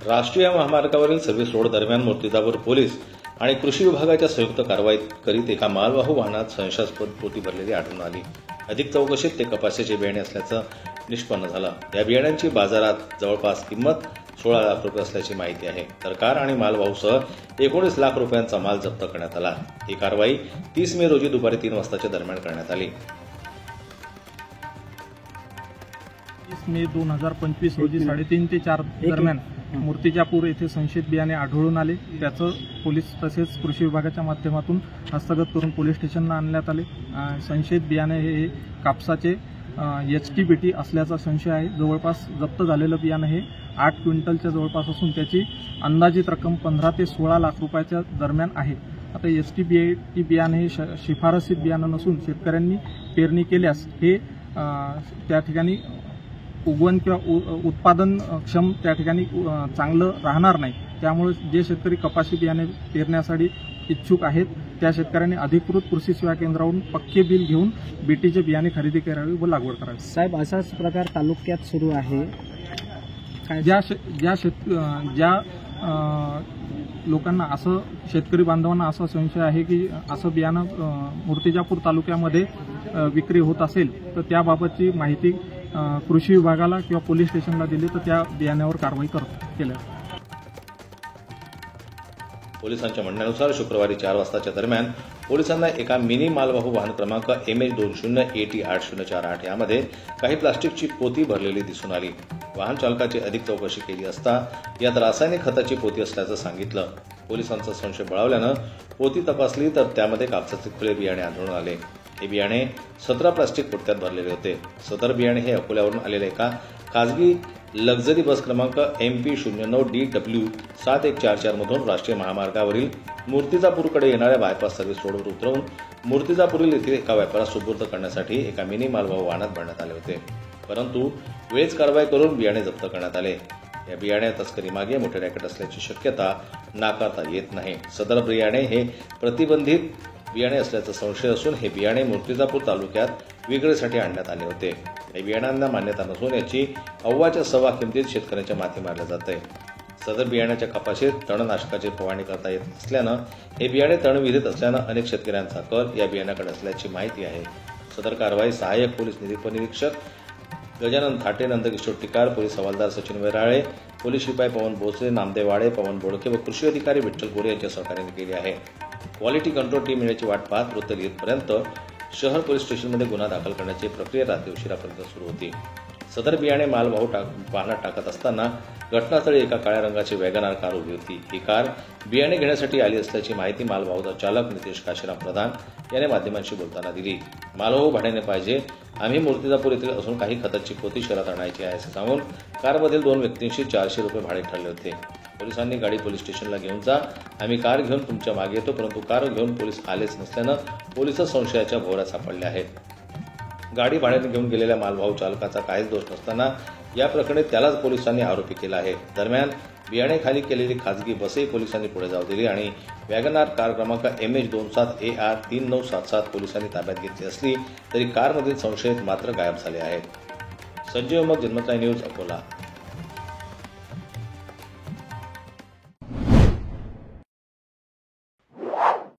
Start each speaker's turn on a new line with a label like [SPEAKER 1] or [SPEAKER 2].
[SPEAKER 1] राष्ट्रीय महामार्गावरील service road दरम्यान मूर्तिजापूर पोलीस आणि कृषी विभागाच्या संयुक्त कारवाईत करीत एका मालवाहू वाहनात संशयास्पद पोती भरलेली आढळून आली. अधिक चौकशीत ते कपाशीचे बियाणे असल्याचं निष्पन्न झालं. या बियाण्यांची बाजारात जवळपास किंमत 16 लाख रुपये असल्याची माहिती आहे. तर कार आणि मालवाहूसह 19 लाख रुपयांचा माल जप्त करण्यात आला. ही कारवाई 30 मे रोजी दुपारी 3 वाजताच्या दरम्यान करण्यात आली.
[SPEAKER 2] 30 मे 2025 रोजी 3:30 ते 4 दरम्यान मूर्तिजापूर येथे संशयित बियाणे आढळून आले. त्याचं पोलीस तसेच कृषी विभागाच्या माध्यमातून हस्तगत करून पोलीस स्टेशनला आणण्यात आले. संशयित बियाणे हे कापसाचे HTBT असल्याचा संशय आहे. जवळपास जप्त झालेलं बियाणं हे 8 क्विंटलच्या जवळपास असून त्याची अंदाजित रक्कम 15 ते 16 लाख रुपयाच्या दरम्यान आहे. आता HTBT बियाणे हे शिफारसीत बियाणं नसून शेतकऱ्यांनी पेरणी केल्यास हे त्या ठिकाणी उगवण किंवा उत्पादन क्षम त्या ठिकाणी चांगलं राहणार नाही. त्यामुळे जे शेतकरी कपाशी बियाणे पेरण्यासाठी इच्छुक आहेत त्या शेतकऱ्यांनी अधिकृत कृषी सेवा केंद्रावरून पक्के बिल घेऊन बीटीचे बियाणे खरेदी करावे व लागवड करावी.
[SPEAKER 3] साहेब, असाच प्रकार तालुक्यात सुरू आहे.
[SPEAKER 2] ज्या लोकांना असं शेतकरी बांधवांना असा संशय आहे की असं बियाणं मूर्तिजापूर तालुक्यामध्ये विक्री होत असेल तर त्याबाबतची माहिती कृषी विभागाला किंवा पोलीस स्टेशनला दिली तर त्या बियाण्यावर कारवाई केल्या.
[SPEAKER 1] पोलिसांच्या म्हणण्यानुसार शुक्रवारी 4 वाजताच्या दरम्यान पोलिसांना एका मिनी मालवाहू वाहन क्रमांक MH20AT8048 यामध्ये काही प्लास्टिकची पोती भरलेली दिसून आली. वाहन चालकाची अधिक चौकशी केली असता यात रासायनिक खताची पोती असल्याचं सांगितलं. पोलिसांचा संशय बळावल्यानं पोती तपासली तर त्यामध्ये कापसाचे खुले बियाणे आढळून आले. हे बियाणे 17 प्लास्टिक पोत्यात भरलेले होते. सदर बियाणे हे अकोल्यावरून आलेल्या एका खासगी लक्झरी बस क्रमांक MP09DW7144 मधून राष्ट्रीय महामार्गावरील मूर्तिजापूरकडे येणाऱ्या बायपास सर्व्हिस रोडवर उतरवून मूर्तिजापूरील येथील एका व्यापाऱ्यास सुपूर्द करण्यासाठी एका मिनी मालवाहू वाहनात भरण्यात आले होते. परंतु वेळेत कारवाई करून बियाणे जप्त करण्यात आले. या बियाणे तस्करीमागे मोठे रॅकेट असल्याची शक्यता नाकारता येत नाही. सदर बियाणे हे प्रतिबंधित बियाणे असल्याचा संशय असून हे बियाणे मूर्तिजापूर तालुक्यात विक्रीसाठी आणण्यात आले होते. या बियाणांना मान्यता नसून याची अव्वाच्या सव्वा किमतीत शेतकऱ्यांच्या माथी मारल्या जात आहे. सदर बियाण्याच्या कपाशीत तणनाशकाची फवारणी करता येत असल्यानं हे बियाणे तणविरहित असल्यानं अनेक शेतकऱ्यांचा कल या बियाण्याकडे असल्याची माहिती आहे. सदर कारवाई सहाय्यक पोलीस निरीक्षक गजानन थाटे, नंदकिशोर टिकार, पोलीस हवालदार सचिन वैराळे, पोलीस शिपाई पवन भोसले, नामदेव वाडे, पवन बोडके व कृषी अधिकारी विठ्ठल गोरे यांच्या सहकार्याने केली आहे. क्वालिटी कंट्रोल टीम येण्याची वाट पाहत वृत्त लिहितपर्यंत शहर पोलीस स्टेशनमध्ये गुन्हा दाखल करण्याची प्रक्रिया रात्री उशिरापर्यंत सुरू होती. सदर बियाणे मालवाहू वाहनात टाकत असताना घटनास्थळी एका काळ्या रंगाची वॅगनार कार उभी होती. ही कार बियाणे घेण्यासाठी आली असल्याची माहिती मालवाहूचा चालक नितेश काशीराम प्रधान याने माध्यमांशी बोलताना दिली. मालवाहू भाड्याने पाहिजे, आम्ही मूर्तिजापूर येथील असून काही खताची पोती शहरात आणायची आहे असे सांगून कारमधील 2 व्यक्तींशी 400 रुपये भाडे ठरले होते. पोलिसांनी गाडी पोलीस स्टेशनला घेऊन जा, आम्ही कार घेऊन तुमच्या मागे येतो, परंतु कार घेऊन पोलीस आलेच नसल्यानं पोलीस संशयाच्या भोवऱ्यात सापडले आहेत. गाडी भाड्याने घेऊन गेलेल्या मालवाहू चालकाचा काहीच दोष नसताना या प्रकरणी त्यालाच पोलिसांनी आरोपी केला आहे. दरम्यान बियाणे खाली केलेली खासगी बसही पोलिसांनी पुढे जाऊ दिली आणि वॅगनार कार क्रमांक MH20AR3977 पोलिसांनी ताब्यात घेतली असली तरी कारमधील संशयित मात्र गायब झाले आहेत. संजय उमग, जन्मताई न्यूज, अकोला.